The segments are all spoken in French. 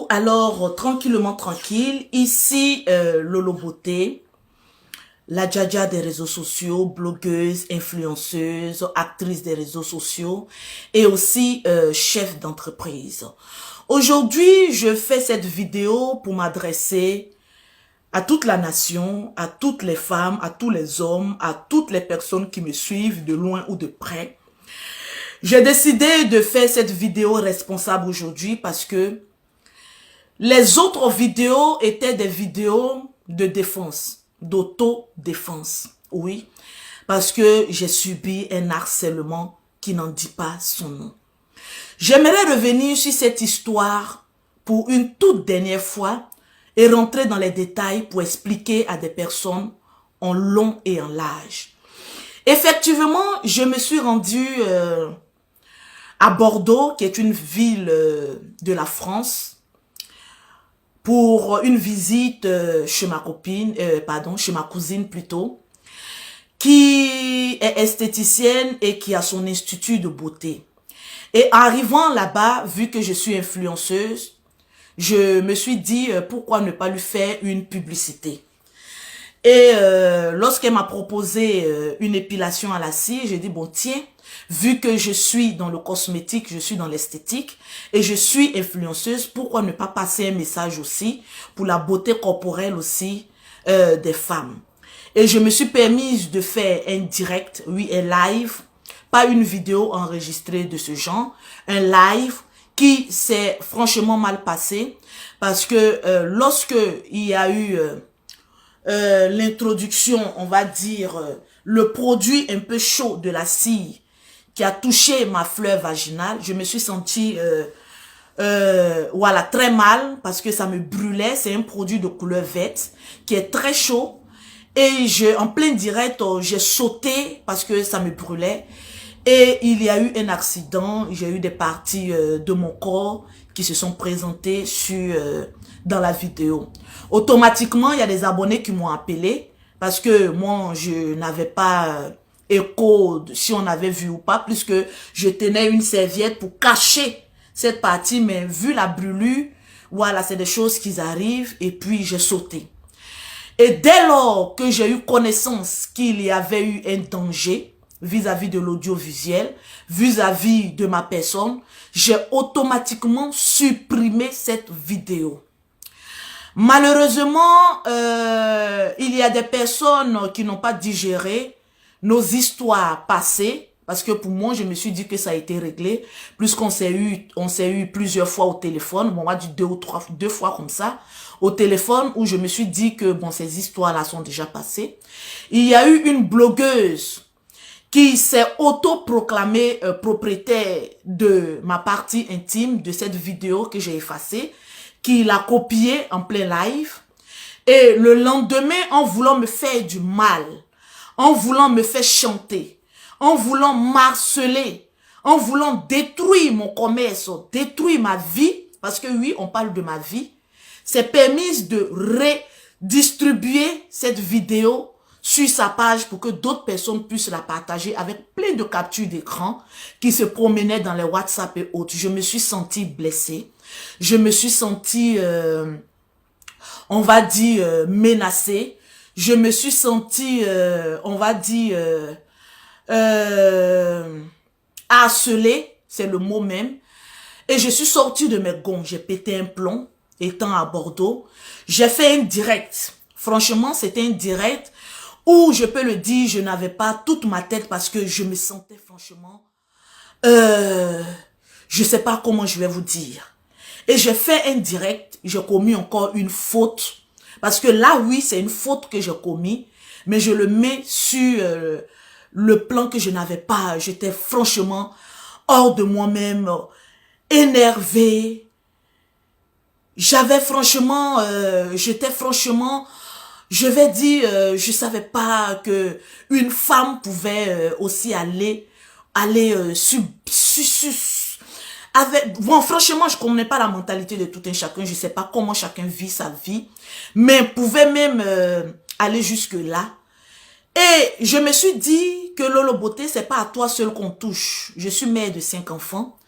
Alors, tranquillement, tranquille, ici, Lolo Beauté, la Djadia des réseaux sociaux, blogueuse, influenceuse, actrice des réseaux sociaux et aussi chef d'entreprise. Aujourd'hui, je fais cette vidéo pour m'adresser à toute la nation, à toutes les femmes, à tous les hommes, à toutes les personnes qui me suivent de loin ou de près. J'ai décidé de faire cette vidéo responsable aujourd'hui parce que les autres vidéos étaient des vidéos de défense, d'autodéfense. Oui, parce que j'ai subi un harcèlement qui n'en dit pas son nom. J'aimerais revenir sur cette histoire pour une toute dernière fois et rentrer dans les détails pour expliquer à des personnes en long et en large. Effectivement, je me suis rendue à Bordeaux, qui est une ville de la France, pour une visite chez ma copine, chez ma cousine plutôt, qui est esthéticienne et qui a son institut de beauté. Et arrivant là-bas, vu que je suis influenceuse, je me suis dit pourquoi ne pas lui faire une publicité. Et lorsqu'elle m'a proposé une épilation à la cire, j'ai dit bon tiens, vu que je suis dans le cosmétique, je suis dans l'esthétique et je suis influenceuse, pourquoi ne pas passer un message aussi pour la beauté corporelle aussi des femmes. Et je me suis permise de faire un direct, oui, un live, pas une vidéo enregistrée de ce genre, un live qui s'est franchement mal passé parce que lorsque il y a eu l'introduction, on va dire, le produit un peu chaud de la cire qui a touché ma fleur vaginale, je me suis sentie voilà, très mal parce que ça me brûlait. C'est un produit de couleur verte qui est très chaud et en plein direct, j'ai sauté parce que ça me brûlait et il y a eu un accident. J'ai eu des parties de mon corps qui se sont présentées dans la vidéo. Automatiquement, il y a des abonnés qui m'ont appelé parce que moi, je n'avais pas écho si on avait vu ou pas, puisque je tenais une serviette pour cacher cette partie, mais vu la brûlure, voilà, c'est des choses qui arrivent et puis j'ai sauté. Et dès lors que j'ai eu connaissance qu'il y avait eu un danger vis-à-vis de l'audiovisuel, vis-à-vis de ma personne, j'ai automatiquement supprimé cette vidéo. Malheureusement, il y a des personnes qui n'ont pas digéré nos histoires passées, parce que pour moi, je me suis dit que ça a été réglé, puisqu'on s'est eu plusieurs fois au téléphone, bon, on va dire deux fois comme ça, au téléphone, où je me suis dit que, bon, ces histoires-là sont déjà passées. Il y a eu une blogueuse qui s'est autoproclamée propriétaire de ma partie intime, de cette vidéo que j'ai effacée, qui l'a copiée en plein live. Et le lendemain, en voulant me faire du mal, en voulant me faire chanter, en voulant m'harceler, en voulant détruire mon commerce, détruire ma vie, parce que oui, on parle de ma vie, c'est permis de redistribuer cette vidéo sur sa page pour que d'autres personnes puissent la partager avec plein de captures d'écran qui se promenaient dans les WhatsApp et autres. Je me suis sentie blessée. Je me suis sentie, on va dire, menacée. Je me suis sentie, on va dire, harcelée, c'est le mot même. Et je suis sortie de mes gonds, j'ai pété un plomb, étant à Bordeaux. J'ai fait un direct. Franchement, c'était un direct où, je peux le dire, je n'avais pas toute ma tête parce que je me sentais franchement, je sais pas comment je vais vous dire. Et j'ai fait un direct, j'ai commis encore une faute. Parce que là, oui, c'est une faute que j'ai commis, mais je le mets sur le plan que je n'avais pas. J'étais franchement hors de moi-même, énervée. J'avais franchement, j'étais franchement, je vais dire, je savais pas que une femme pouvait aussi aller bon, franchement, je ne connais pas la mentalité de tout un chacun. Je ne sais pas comment chacun vit sa vie. Mais pouvait même aller jusque-là. Et je me suis dit que Lolo Beauté, c'est pas à toi seul qu'on touche. Je suis mère de 5 enfants.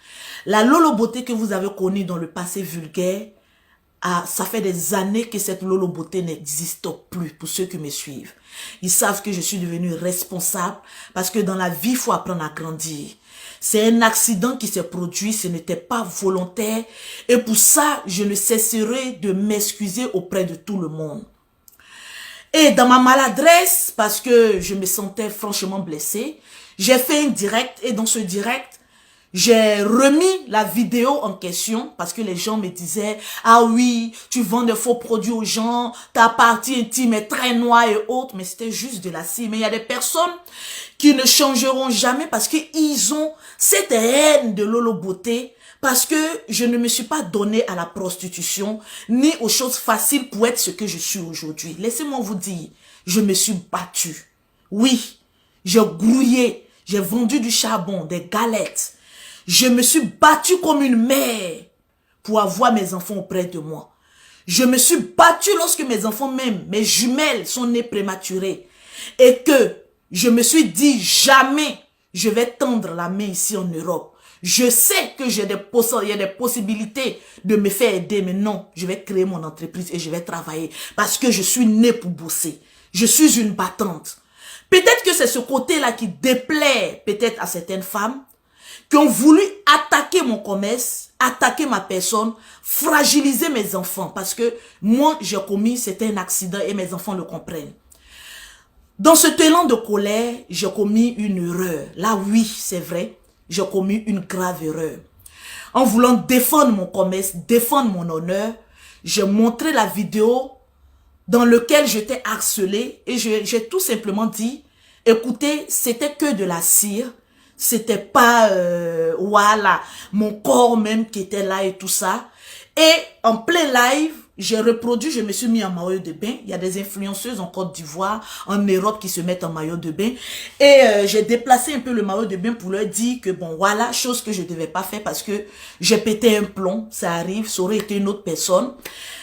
La Lolo Beauté que vous avez connue dans le passé vulgaire Ah, ça fait des années que cette Lolo Beauté n'existe plus pour ceux qui me suivent. Ils savent que je suis devenue responsable parce que dans la vie, il faut apprendre à grandir. C'est un accident qui s'est produit, ce n'était pas volontaire. Et pour ça, je ne cesserai de m'excuser auprès de tout le monde. Et dans ma maladresse, parce que je me sentais franchement blessée, j'ai fait un direct et dans ce direct, j'ai remis la vidéo en question parce que les gens me disaient « Ah oui, tu vends de faux produits aux gens, ta partie intime est très noire et autres. » Mais c'était juste de la cire. Mais il y a des personnes qui ne changeront jamais parce qu'ils ont cette haine de Lolo Beauté. Parce que je ne me suis pas donné à la prostitution ni aux choses faciles pour être ce que je suis aujourd'hui. Laissez-moi vous dire, je me suis battue. Oui, j'ai grouillé, j'ai vendu du charbon, des galettes. Je me suis battue comme une mère pour avoir mes enfants auprès de moi. Je me suis battue lorsque mes enfants, même mes jumelles, sont nées prématurées. Et que je me suis dit jamais je vais tendre la main ici en Europe. Je sais que il y a des possibilités de me faire aider, mais non, je vais créer mon entreprise et je vais travailler parce que je suis née pour bosser. Je suis une battante. Peut-être que c'est ce côté-là qui déplaît peut-être à certaines femmes qui ont voulu attaquer mon commerce, attaquer ma personne, fragiliser mes enfants. Parce que moi, j'ai commis, c'était un accident et mes enfants le comprennent. Dans cet élan de colère, j'ai commis une erreur. Là, oui, c'est vrai, j'ai commis une grave erreur. En voulant défendre mon commerce, défendre mon honneur, j'ai montré la vidéo dans laquelle j'étais harcelée et j'ai tout simplement dit, écoutez, c'était que de la cire. C'était pas, voilà, mon corps même qui était là et tout ça. Et en plein live, j'ai reproduit, je me suis mis en maillot de bain. Il y a des influenceuses en Côte d'Ivoire, en Europe qui se mettent en maillot de bain. Et j'ai déplacé un peu le maillot de bain pour leur dire que bon, voilà, chose que je devais pas faire parce que j'ai pété un plomb. Ça arrive, ça aurait été une autre personne.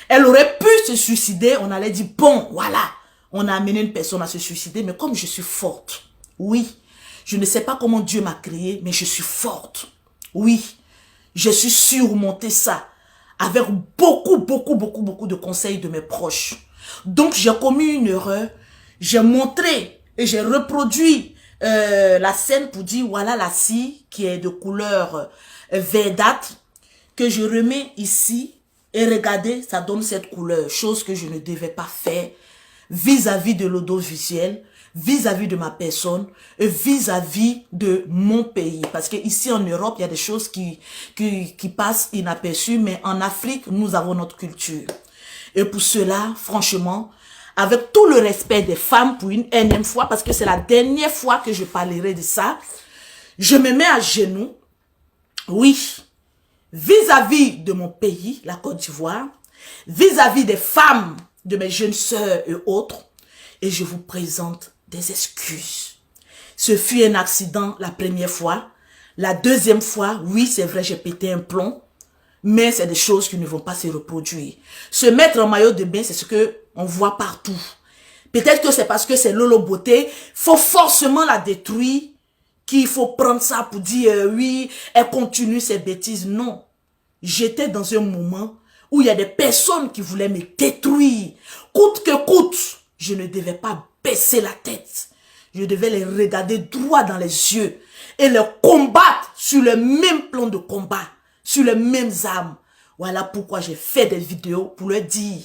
Elle aurait pu se suicider. On allait dire, bon, voilà, on a amené une personne à se suicider. Mais comme je suis forte, oui, je ne sais pas comment Dieu m'a créée, mais je suis forte. Oui, je suis surmontée ça. Avec beaucoup de conseils de mes proches. Donc, j'ai commis une erreur. J'ai montré et j'ai reproduit la scène pour dire, voilà la scie qui est de couleur verdâtre que je remets ici. Et regardez, ça donne cette couleur. Chose que je ne devais pas faire vis-à-vis de l'audiovisuel, vis-à-vis de ma personne et vis-à-vis de mon pays. Parce que ici en Europe, il y a des choses qui passent inaperçues, mais en Afrique, nous avons notre culture. Et pour cela, franchement, avec tout le respect des femmes pour une énième fois, parce que c'est la dernière fois que je parlerai de ça, je me mets à genoux, oui, vis-à-vis de mon pays, la Côte d'Ivoire, vis-à-vis des femmes, de mes jeunes sœurs et autres, et je vous présente des excuses. Ce fut un accident la première fois. La deuxième fois, oui, c'est vrai, j'ai pété un plomb, mais c'est des choses qui ne vont pas se reproduire. Se mettre en maillot de bain, c'est ce que on voit partout. Peut-être que c'est parce que c'est Lolo Beauté, faut forcément la détruire, qu'il faut prendre ça pour dire, oui, elle continue ses bêtises. Non, j'étais dans un moment où il y a des personnes qui voulaient me détruire. Coûte que coûte, je ne devais pas baisser la tête. Je devais les regarder droit dans les yeux et les combattre sur le même plan de combat, sur les mêmes armes. Voilà pourquoi j'ai fait des vidéos pour leur dire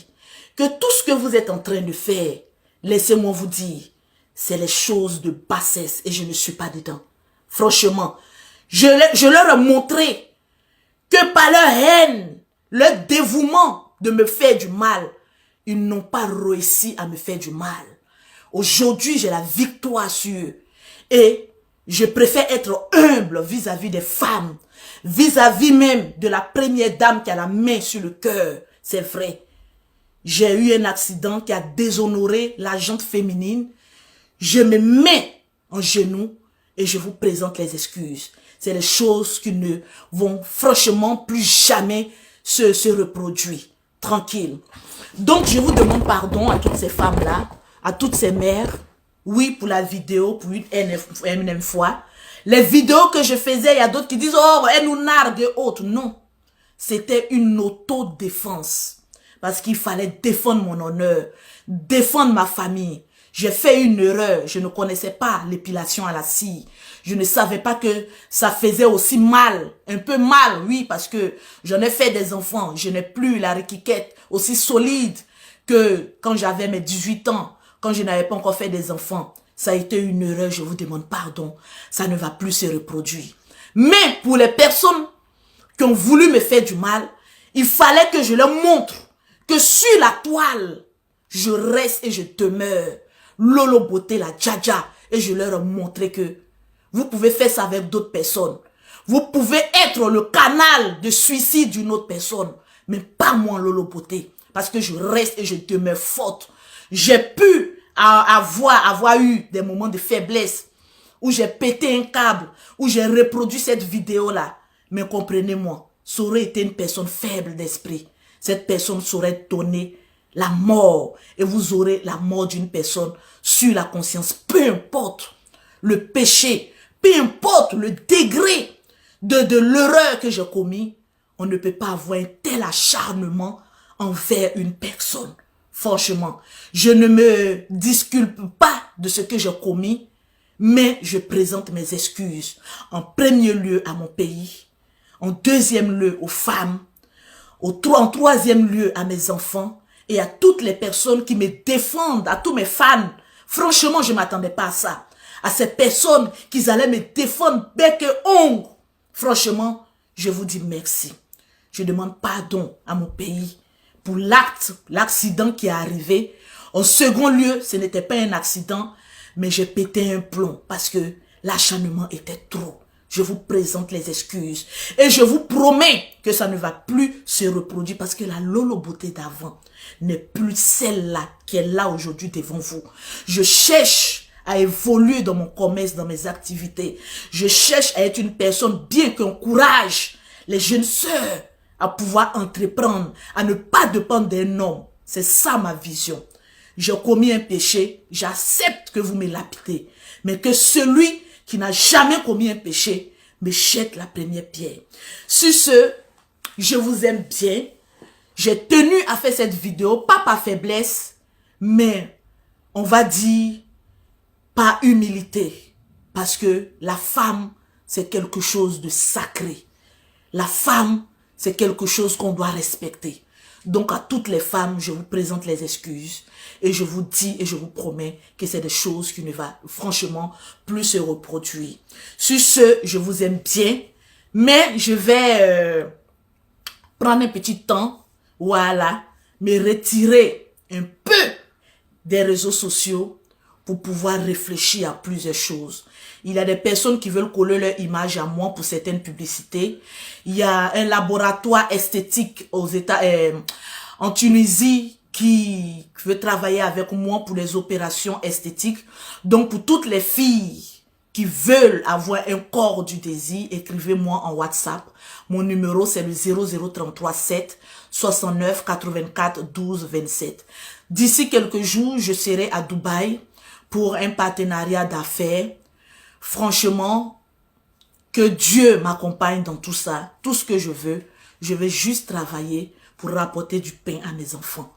que tout ce que vous êtes en train de faire, laissez-moi vous dire, c'est les choses de bassesse et je ne suis pas dedans. Franchement, je leur ai montré que par leur haine, leur dévouement de me faire du mal, ils n'ont pas réussi à me faire du mal. Aujourd'hui, j'ai la victoire sur eux. Et je préfère être humble vis-à-vis des femmes, vis-à-vis même de la première dame qui a la main sur le cœur. C'est vrai. J'ai eu un accident qui a déshonoré la gente féminine. Je me mets en genoux et je vous présente les excuses. C'est les choses qui ne vont franchement plus jamais se reproduire. Tranquille. Donc, je vous demande pardon à toutes ces femmes-là, à toutes ces mères. Oui, pour la vidéo, pour une énième fois. Les vidéos que je faisais, il y a d'autres qui disent, oh, elle nous nargue et autres. Non. C'était une autodéfense. parce qu'il fallait défendre mon honneur, défendre ma famille. J'ai fait une erreur, je ne connaissais pas l'épilation à la cire. Je ne savais pas que ça faisait aussi mal, un peu mal, oui, parce que j'en ai fait des enfants. Je n'ai plus la réquiquette aussi solide que quand j'avais mes 18 ans, quand je n'avais pas encore fait des enfants. Ça a été une erreur, je vous demande pardon. Ça ne va plus se reproduire. Mais pour les personnes qui ont voulu me faire du mal, il fallait que je leur montre que sur la toile, je reste et je demeure. Lolo Beauté, la Dja-Dja. Et je leur ai montré que vous pouvez faire ça avec d'autres personnes. Vous pouvez être le canal de suicide d'une autre personne. Mais pas moi, Lolo Beauté. Parce que je reste et je demeure forte. J'ai pu avoir eu des moments de faiblesse où j'ai pété un câble, où j'ai reproduit cette vidéo-là. Mais comprenez-moi, ça aurait été une personne faible d'esprit. Cette personne saurait donner la mort. Et vous aurez la mort d'une personne sur la conscience. Peu importe le péché, peu importe le degré de l'erreur que j'ai commis, on ne peut pas avoir un tel acharnement envers une personne. Franchement, je ne me disculpe pas de ce que j'ai commis, mais je présente mes excuses. En premier lieu à mon pays, en deuxième lieu aux femmes, en troisième lieu à mes enfants et à toutes les personnes qui me défendent, à tous mes fans. Franchement, je ne m'attendais pas à ça. À ces personnes qui allaient me défendre bec et ongles. Franchement, je vous dis merci. Je demande pardon à mon pays pour l'accident qui est arrivé. En second lieu, ce n'était pas un accident, mais j'ai pété un plomb parce que l'acharnement était trop. Je vous présente les excuses et je vous promets que ça ne va plus se reproduire parce que la Lolo Beauté d'avant n'est plus celle-là qui est là aujourd'hui devant vous. Je cherche à évoluer dans mon commerce, dans mes activités. Je cherche à être une personne bien qui encourage les jeunes sœurs à pouvoir entreprendre, à ne pas dépendre d'un homme. C'est ça ma vision. J'ai commis un péché, j'accepte que vous me lapidez, mais que celui qui n'a jamais commis un péché me jette la première pierre. Sur ce, je vous aime bien. J'ai tenu à faire cette vidéo, pas par faiblesse, mais on va dire par humilité. Parce que la femme, c'est quelque chose de sacré. La femme, c'est quelque chose qu'on doit respecter. Donc à toutes les femmes, je vous présente les excuses. Et je vous dis et je vous promets que c'est des choses qui ne vont franchement plus se reproduire. Sur ce, je vous aime bien. Mais je vais prendre un petit temps, voilà, me retirer un peu des réseaux sociaux pour pouvoir réfléchir à plusieurs choses. Il y a des personnes qui veulent coller leur image à moi pour certaines publicités. Il y a un laboratoire esthétique en Tunisie qui veut travailler avec moi pour les opérations esthétiques. Donc pour toutes les filles qui veulent avoir un corps du désir, écrivez-moi en WhatsApp. Mon numéro c'est le 0033 7 69 84 12 27. D'ici quelques jours, je serai à Dubaï pour un partenariat d'affaires. Franchement, que Dieu m'accompagne dans tout ça. Tout ce que je veux juste travailler pour rapporter du pain à mes enfants.